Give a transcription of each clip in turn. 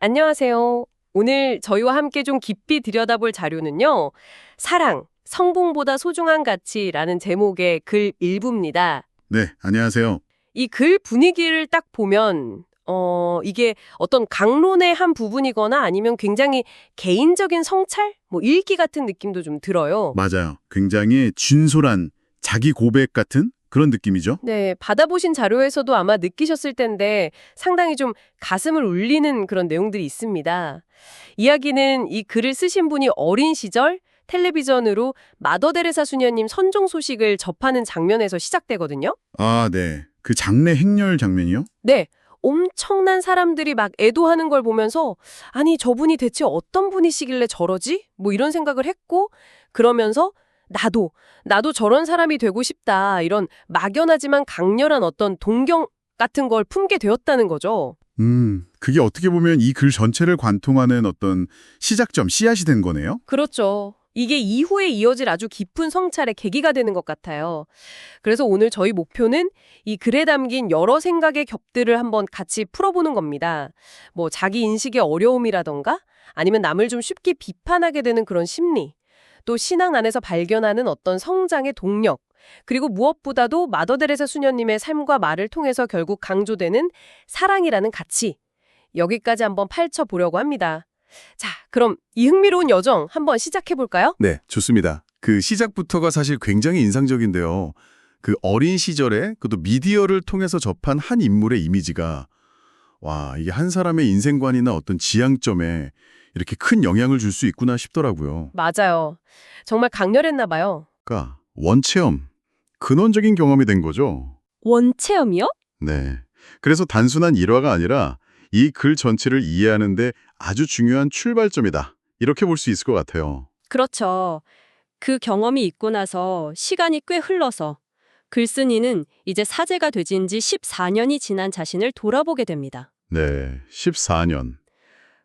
안녕하세요. 오늘 저희와 함께 좀 깊이 들여다볼 자료는요. 사랑, 성공보다 소중한 가치라는 제목의 글 일부입니다. 네, 안녕하세요. 이 글 분위기를 딱 보면 이게 어떤 강론의 한 부분이거나 아니면 굉장히 개인적인 성찰? 뭐 일기 같은 느낌도 좀 들어요. 맞아요. 굉장히 진솔한 자기 고백 같은 그런 느낌이죠? 네, 받아보신 자료에서도 아마 느끼셨을 텐데 상당히 좀 가슴을 울리는 그런 내용들이 있습니다. 이야기는 이 글을 쓰신 분이 어린 시절 텔레비전으로 마더 데레사 수녀님 선종 소식을 접하는 장면에서 시작되거든요. 아, 네. 그 장례 행렬 장면이요? 네, 엄청난 사람들이 막 애도하는 걸 보면서 아니 저분이 대체 어떤 분이시길래 저러지? 뭐 이런 생각을 했고 그러면서 나도 저런 사람이 되고 싶다. 이런 막연하지만 강렬한 어떤 동경 같은 걸 품게 되었다는 거죠. 그게 어떻게 보면 이 글 전체를 관통하는 어떤 시작점, 씨앗이 된 거네요? 그렇죠. 이게 이후에 이어질 아주 깊은 성찰의 계기가 되는 것 같아요. 그래서 오늘 저희 목표는 이 글에 담긴 여러 생각의 겹들을 한번 같이 풀어보는 겁니다. 뭐 자기 인식의 어려움이라던가 아니면 남을 좀 쉽게 비판하게 되는 그런 심리, 또 신앙 안에서 발견하는 어떤 성장의 동력, 그리고 무엇보다도 마더 데레사 수녀님의 삶과 말을 통해서 결국 강조되는 사랑이라는 가치, 여기까지 한번 파헤쳐보려고 합니다. 자, 그럼 이 흥미로운 여정 한번 시작해볼까요? 네, 좋습니다. 그 시작부터가 사실 굉장히 인상적인데요. 그 어린 시절에 그것도 미디어를 통해서 접한 한 인물의 이미지가 와, 이게 한 사람의 인생관이나 어떤 지향점에 이렇게 큰 영향을 줄 수 있구나 싶더라고요. 맞아요. 정말 강렬했나 봐요. 그러니까 원체험, 근원적인 경험이 된 거죠. 원체험이요? 네. 그래서 단순한 일화가 아니라 이 글 전체를 이해하는 데 아주 중요한 출발점이다. 이렇게 볼 수 있을 것 같아요. 그렇죠. 그 경험이 있고 나서 시간이 꽤 흘러서 글쓴이는 이제 사제가 되진 지 14년이 지난 자신을 돌아보게 됩니다. 네, 14년.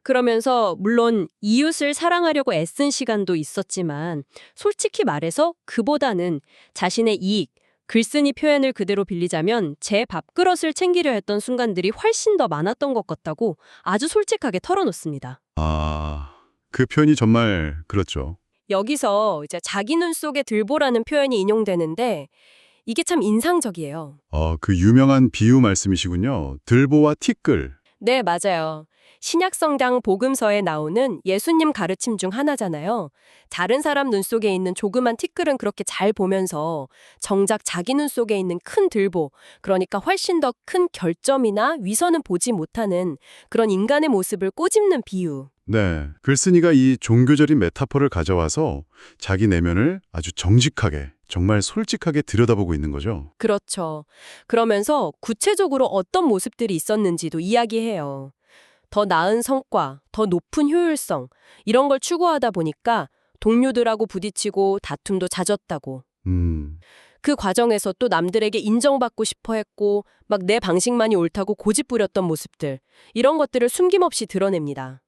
그러면서 물론 이웃을 사랑하려고 애쓴 시간도 있었지만 솔직히 말해서 그보다는 자신의 이익, 글쓴이 표현을 그대로 빌리자면 제 밥그릇을 챙기려 했던 순간들이 훨씬 더 많았던 것 같다고 아주 솔직하게 털어놓습니다. 아, 그 표현이 정말 그렇죠. 여기서 이제 자기 눈 속에 들보라는 표현이 인용되는데 이게 참 인상적이에요. 그 유명한 비유 말씀이시군요. 들보와 티끌. 네, 맞아요. 신약성당 복음서에 나오는 예수님 가르침 중 하나잖아요. 다른 사람 눈 속에 있는 조그만 티끌은 그렇게 잘 보면서 정작 자기 눈 속에 있는 큰 들보, 그러니까 훨씬 더 큰 결점이나 위선은 보지 못하는 그런 인간의 모습을 꼬집는 비유. 네, 글쓴이가 이 종교적인 메타포를 가져와서 자기 내면을 아주 정직하게, 정말 솔직하게 들여다보고 있는 거죠. 그렇죠. 그러면서 구체적으로 어떤 모습들이 있었는지도 이야기해요. 더 나은 성과, 더 높은 효율성, 이런 걸 추구하다 보니까 동료들하고 부딪히고 다툼도 잦았다고. 음, 그 과정에서 또 남들에게 인정받고 싶어 했고, 막 내 방식만이 옳다고 고집부렸던 모습들, 이런 것들을 숨김없이 드러냅니다.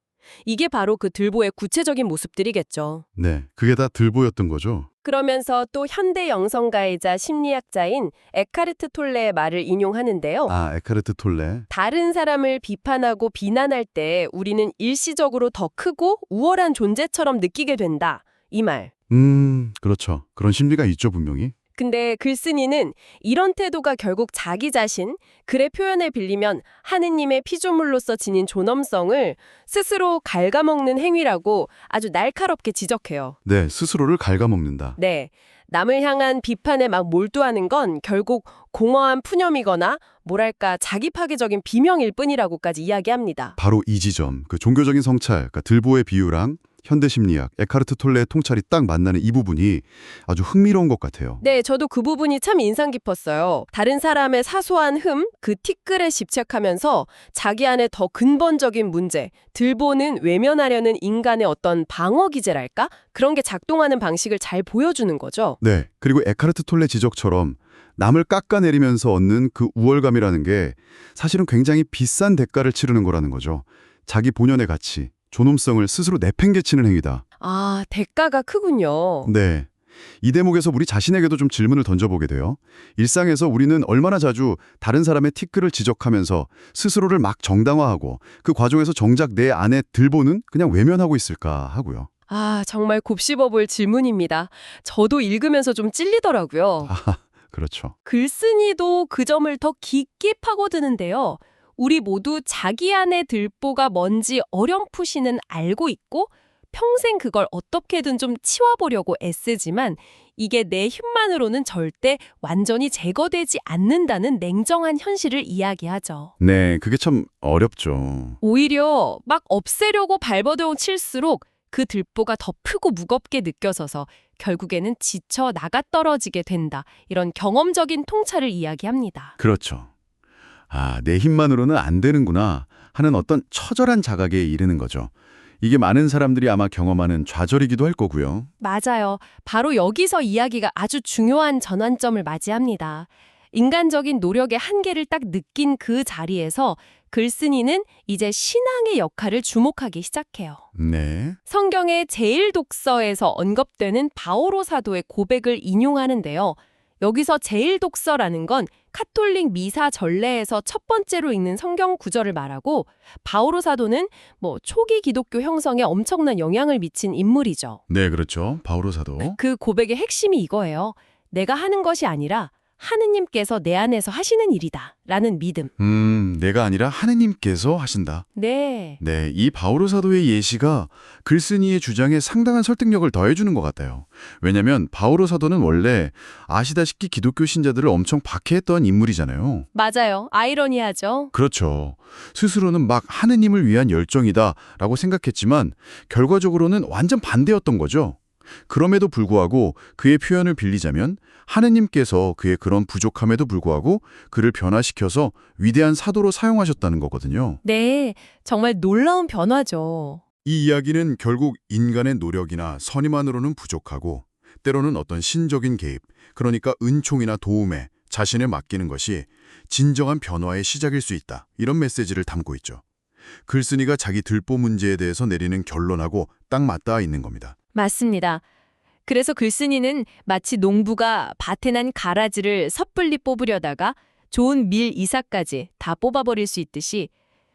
이게 바로 그 들보의 구체적인 모습들이겠죠. 네, 그게 다 들보였던 거죠. 그러면서 또 현대 영성가이자 심리학자인 에카르트 톨레의 말을 인용하는데요. 아, 에카르트 톨레. 다른 사람을 비판하고 비난할 때 우리는 일시적으로 더 크고 우월한 존재처럼 느끼게 된다. 이 말. 그렇죠. 그런 심리가 있죠, 분명히. 근데 글쓴이는 이런 태도가 결국 자기 자신, 글의 표현을 빌리면 하느님의 피조물로서 지닌 존엄성을 스스로 갉아먹는 행위라고 아주 날카롭게 지적해요. 네, 스스로를 갉아먹는다. 네, 남을 향한 비판에 막 몰두하는 건 결국 공허한 푸념이거나 뭐랄까 자기 파괴적인 비명일 뿐이라고까지 이야기합니다. 바로 이 지점, 그 종교적인 성찰, 그러니까 들보의 비유랑 현대심리학, 에카르트 톨레의 통찰이 딱 만나는 이 부분이 아주 흥미로운 것 같아요. 네, 저도 그 부분이 참 인상 깊었어요. 다른 사람의 사소한 그 티끌에 집착하면서 자기 안에 더 근본적인 문제, 들보는 외면하려는 인간의 어떤 방어 기제랄까? 그런 게 작동하는 방식을 잘 보여주는 거죠. 네, 그리고 에카르트 톨레 지적처럼 남을 깎아내리면서 얻는 그 우월감이라는 게 사실은 굉장히 비싼 대가를 치르는 거라는 거죠. 자기 본연의 가치, 존엄성을 스스로 내팽개치는 행위다. 아, 대가가 크군요. 네, 이 대목에서 우리 자신에게도 좀 질문을 던져보게 돼요. 일상에서 우리는 얼마나 자주 다른 사람의 티끌을 지적하면서 스스로를 막 정당화하고 그 과정에서 정작 내 안에 들보는 그냥 외면하고 있을까 하고요. 아, 정말 곱씹어 볼 질문입니다. 저도 읽으면서 좀 찔리더라고요. 그렇죠. 글쓴이도 그 점을 더 깊게 파고드는데요. 우리 모두 자기 안의 들보가 뭔지 어렴풋이는 알고 있고 평생 그걸 어떻게든 좀 치워보려고 애쓰지만 이게 내 힘만으로는 절대 완전히 제거되지 않는다는 냉정한 현실을 이야기하죠. 네, 그게 참 어렵죠. 오히려 막 없애려고 발버둥 칠수록 그 들보가 더 크고 무겁게 느껴져서 결국에는 지쳐 나가떨어지게 된다. 이런 경험적인 통찰을 이야기합니다. 그렇죠. 아, 내 힘만으로는 안 되는구나 하는 어떤 처절한 자각에 이르는 거죠. 이게 많은 사람들이 아마 경험하는 좌절이기도 할 거고요. 맞아요. 바로 여기서 이야기가 아주 중요한 전환점을 맞이합니다. 인간적인 노력의 한계를 딱 느낀 그 자리에서 글쓴이는 이제 신앙의 역할을 주목하기 시작해요. 네. 성경의 제1독서에서 언급되는 바오로 사도의 고백을 인용하는데요. 여기서 제1독서라는 건 카톨릭 미사 전례에서 첫 번째로 읽는 성경 구절을 말하고 바오로 사도는 초기 기독교 형성에 엄청난 영향을 미친 인물이죠. 네, 그렇죠. 바오로 사도. 그 고백의 핵심이 이거예요. 내가 하는 것이 아니라 하느님께서 내 안에서 하시는 일이다. 라는 믿음. 내가 아니라 하느님께서 하신다. 네. 네, 이 바오로 사도의 예시가 글쓴이의 주장에 상당한 설득력을 더해주는 것 같아요. 왜냐하면 바오로 사도는 원래 아시다시피 기독교 신자들을 엄청 박해했던 인물이잖아요. 맞아요. 아이러니하죠. 그렇죠. 스스로는 막 하느님을 위한 열정이다 라고 생각했지만 결과적으로는 완전 반대였던 거죠. 그럼에도 불구하고 그의 표현을 빌리자면 하느님께서 그의 그런 부족함에도 불구하고 그를 변화시켜서 위대한 사도로 사용하셨다는 거거든요. 네. 정말 놀라운 변화죠. 이 이야기는 결국 인간의 노력이나 선의만으로는 부족하고 때로는 어떤 신적인 개입, 그러니까 은총이나 도움에 자신을 맡기는 것이 진정한 변화의 시작일 수 있다. 이런 메시지를 담고 있죠. 글쓴이가 자기 들보 문제에 대해서 내리는 결론하고 딱 맞닿아 있는 겁니다. 맞습니다. 그래서 글쓴이는 마치 농부가 밭에 난 가라지를 섣불리 뽑으려다가 좋은 밀 이삭까지 다 뽑아버릴 수 있듯이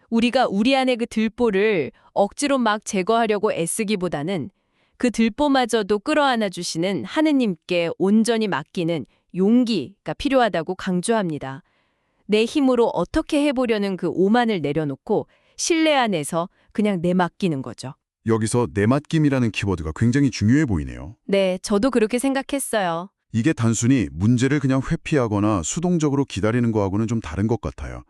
우리가 우리 안의 그 들보를 억지로 막 제거하려고 애쓰기보다는 그 들보마저도 끌어안아 주시는 하느님께 온전히 맡기는 용기가 필요하다고 강조합니다. 내 힘으로 어떻게 해보려는 그 오만을 내려놓고 신뢰 안에서 그냥 내맡기는 거죠. 여기서 내맡김이라는 키워드가 굉장히 중요해 보이네요. 네, 저도 그렇게 생각했어요. 이게 단순히 문제를 그냥 회피하거나 수동적으로 기다리는 거하고는 좀 다른 것 같아요.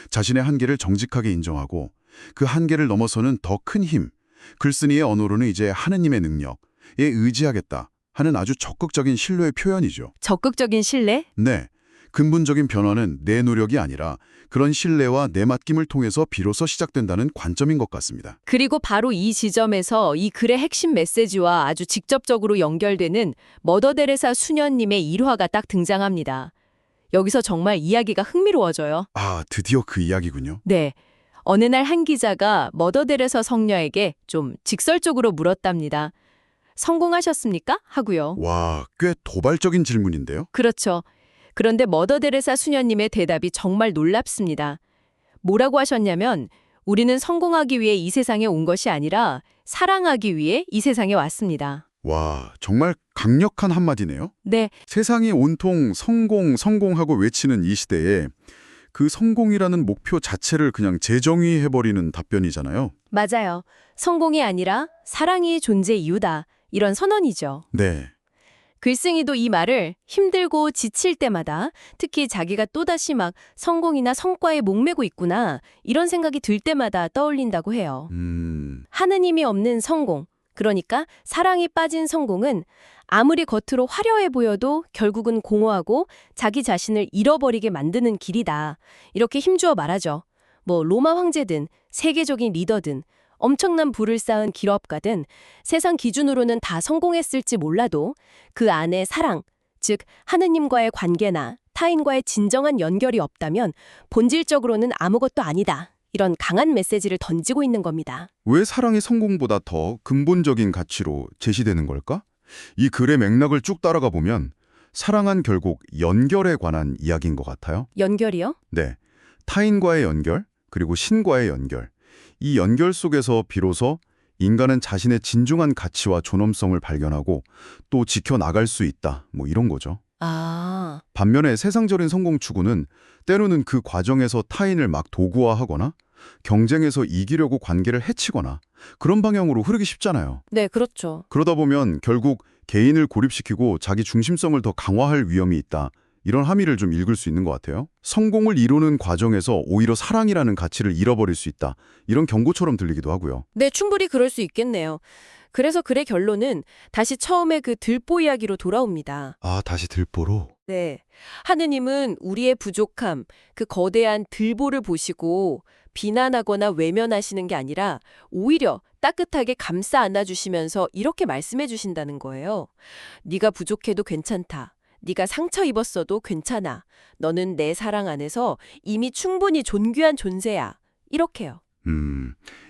자신의 한계를 정직하게 인정하고 그 한계를 넘어서는 더 큰 힘, 글쓴이의 언어로는 이제 하느님의 능력에 의지하겠다 하는 아주 적극적인 신뢰의 표현이죠. 적극적인 신뢰? 네, 근본적인 변화는 내 노력이 아니라 그런 신뢰와 내맡김을 통해서 비로소 시작된다는 관점인 것 같습니다. 그리고 바로 이 지점에서 이 글의 핵심 메시지와 아주 직접적으로 연결되는 머더 데레사 수녀님의 일화가 딱 등장합니다. 여기서 정말 이야기가 흥미로워져요. 아, 드디어 그 이야기군요. 네. 어느 날 한 기자가 머더 데레사 성녀에게 좀 직설적으로 물었답니다. 성공하셨습니까? 하고요. 와, 꽤 도발적인 질문인데요. 그렇죠. 그런데 머더 데레사 수녀님의 대답이 정말 놀랍습니다. 뭐라고 하셨냐면 우리는 성공하기 위해 이 세상에 온 것이 아니라 사랑하기 위해 이 세상에 왔습니다. 와, 정말 강력한 한마디네요. 네, 세상이 온통 성공, 성공하고 외치는 이 시대에 그 성공이라는 목표 자체를 그냥 재정의해버리는 답변이잖아요. 맞아요. 성공이 아니라 사랑이 존재 이유다. 이런 선언이죠. 네. 글쓴이도 이 말을 힘들고 지칠 때마다 특히 자기가 또다시 막 성공이나 성과에 목매고 있구나 이런 생각이 들 때마다 떠올린다고 해요. 하느님이 없는 성공, 그러니까 사랑이 빠진 성공은 아무리 겉으로 화려해 보여도 결국은 공허하고 자기 자신을 잃어버리게 만드는 길이다. 이렇게 힘주어 말하죠. 로마 황제든 세계적인 리더든 엄청난 부를 쌓은 기업가든 세상 기준으로는 다 성공했을지 몰라도 그 안에 사랑, 즉 하느님과의 관계나 타인과의 진정한 연결이 없다면 본질적으로는 아무것도 아니다. 이런 강한 메시지를 던지고 있는 겁니다. 왜 사랑이 성공보다 더 근본적인 가치로 제시되는 걸까? 이 글의 맥락을 쭉 따라가 보면 사랑은 결국 연결에 관한 이야기인 것 같아요. 연결이요? 네. 타인과의 연결, 그리고 신과의 연결. 이 연결 속에서 비로소 인간은 자신의 진중한 가치와 존엄성을 발견하고 또 지켜나갈 수 있다. 뭐 이런 거죠. 아, 반면에 세상적인 성공 추구는 때로는 그 과정에서 타인을 막 도구화하거나 경쟁에서 이기려고 관계를 해치거나 그런 방향으로 흐르기 쉽잖아요. 네, 그렇죠. 그러다 보면 결국 개인을 고립시키고 자기 중심성을 더 강화할 위험이 있다. 이런 함의를 좀 읽을 수 있는 것 같아요. 성공을 이루는 과정에서 오히려 사랑이라는 가치를 잃어버릴 수 있다. 이런 경고처럼 들리기도 하고요. 네, 충분히 그럴 수 있겠네요. 그래서 글의 결론은 다시 처음에 그 들보 이야기로 돌아옵니다. 아, 다시 들보로? 네. 하느님은 우리의 부족함, 그 거대한 들보를 보시고 비난하거나 외면하시는 게 아니라 오히려 따뜻하게 감싸 안아주시면서 이렇게 말씀해 주신다는 거예요. 네가 부족해도 괜찮다. 네가 상처 입었어도 괜찮아. 너는 내 사랑 안에서 이미 충분히 존귀한 존재야. 이렇게요.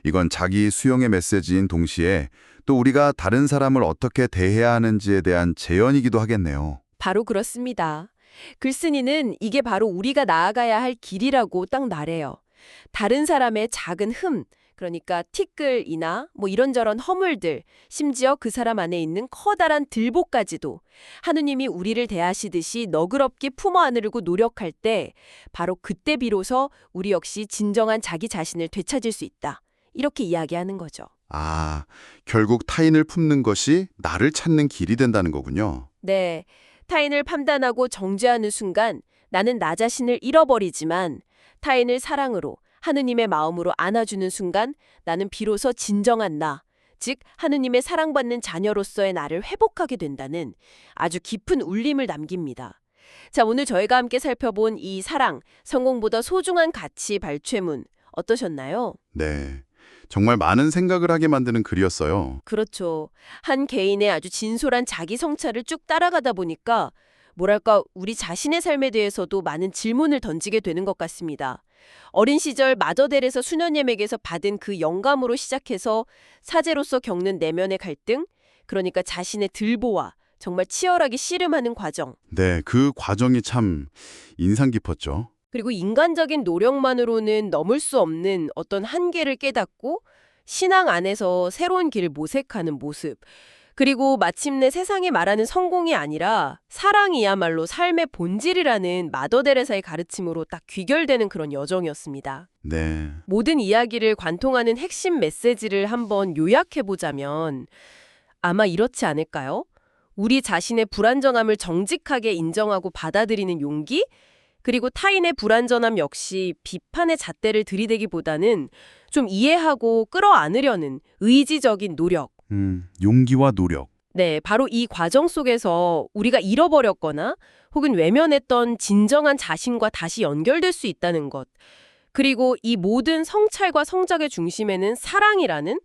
이건 자기 수용의 메시지인 동시에 또 우리가 다른 사람을 어떻게 대해야 하는지에 대한 제언이기도 하겠네요. 바로 그렇습니다. 글쓴이는 이게 바로 우리가 나아가야 할 길이라고 딱 나래요. 다른 사람의 작은 그러니까 티끌이나 뭐 이런저런 허물들, 심지어 그 사람 안에 있는 커다란 들보까지도 하느님이 우리를 대하시듯이 너그럽게 품어 안으려고 노력할 때 바로 그때 비로소 우리 역시 진정한 자기 자신을 되찾을 수 있다. 이렇게 이야기하는 거죠. 아, 결국 타인을 품는 것이 나를 찾는 길이 된다는 거군요. 네, 타인을 판단하고 정죄하는 순간 나는 나 자신을 잃어버리지만 타인을 사랑으로 하느님의 마음으로 안아주는 순간 나는 비로소 진정한 나, 즉 하느님의 사랑받는 자녀로서의 나를 회복하게 된다는 아주 깊은 울림을 남깁니다. 자, 오늘 저희가 함께 살펴본 이 사랑, 성공보다 소중한 가치 발췌문 어떠셨나요? 네, 정말 많은 생각을 하게 만드는 글이었어요. 그렇죠. 한 개인의 아주 진솔한 자기 성찰을 쭉 따라가다 보니까 뭐랄까 우리 자신의 삶에 대해서도 많은 질문을 던지게 되는 것 같습니다. 어린 시절 마더델에서 수녀님에게서 받은 그 영감으로 시작해서 사제로서 겪는 내면의 갈등, 그러니까 자신의 들보와 정말 치열하게 씨름하는 과정, 네, 그 과정이 참 인상 깊었죠. 그리고 인간적인 노력만으로는 넘을 수 없는 어떤 한계를 깨닫고 신앙 안에서 새로운 길을 모색하는 모습, 그리고 마침내 세상이 말하는 성공이 아니라 사랑이야말로 삶의 본질이라는 마더데레사의 가르침으로 딱 귀결되는 그런 여정이었습니다. 네, 모든 이야기를 관통하는 핵심 메시지를 한번 요약해보자면 아마 이렇지 않을까요? 우리 자신의 불완전함을 정직하게 인정하고 받아들이는 용기? 그리고 타인의 불완전함 역시 비판의 잣대를 들이대기보다는 좀 이해하고 끌어안으려는 의지적인 노력. 용기와 노력. 네, 바로 이 과정 속에서 우리가 잃어버렸거나 혹은 외면했던 진정한 자신과 다시 연결될 수 있다는 것. 그리고 이 모든 성찰과 성장의 중심에는 사랑이라는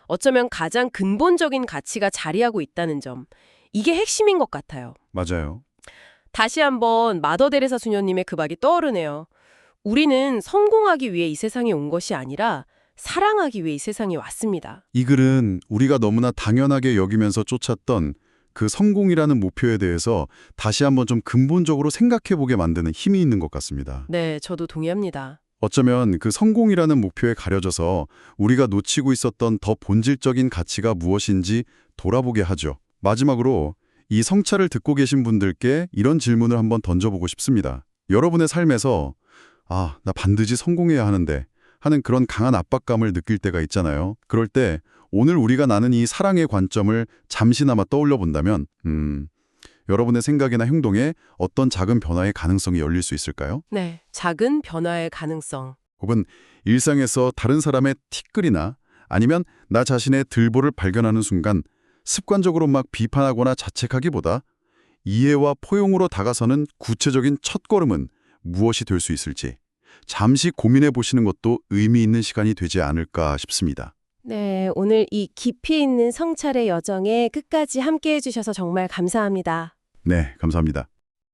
어쩌면 가장 근본적인 가치가 자리하고 있다는 점. 이게 핵심인 것 같아요. 맞아요. 다시 한번 마더 데레사 수녀님의 그 말이 떠오르네요. 우리는 성공하기 위해 이 세상에 온 것이 아니라 사랑하기 위해 이 세상에 왔습니다. 이 글은 우리가 너무나 당연하게 여기면서 쫓았던 그 성공이라는 목표에 대해서 다시 한번 좀 근본적으로 생각해보게 만드는 힘이 있는 것 같습니다. 네, 저도 동의합니다. 어쩌면 그 성공이라는 목표에 가려져서 우리가 놓치고 있었던 더 본질적인 가치가 무엇인지 돌아보게 하죠. 마지막으로 이 성찰을 듣고 계신 분들께 이런 질문을 한번 던져보고 싶습니다. 여러분의 삶에서 나 반드시 성공해야 하는데 하는 그런 강한 압박감을 느낄 때가 있잖아요. 그럴 때 오늘 우리가 나눈 이 사랑의 관점을 잠시나마 떠올려 본다면 여러분의 생각이나 행동에 어떤 작은 변화의 가능성이 열릴 수 있을까요? 네, 작은 변화의 가능성. 혹은 일상에서 다른 사람의 티끌이나 아니면 나 자신의 들보를 발견하는 순간 습관적으로 막 비판하거나 자책하기보다 이해와 포용으로 다가서는 구체적인 첫걸음은 무엇이 될 수 있을지 잠시 고민해 보시는 것도 의미 있는 시간이 되지 않을까 싶습니다. 네, 오늘 이 깊이 있는 성찰의 여정에 끝까지 함께해 주셔서 정말 감사합니다. 네, 감사합니다.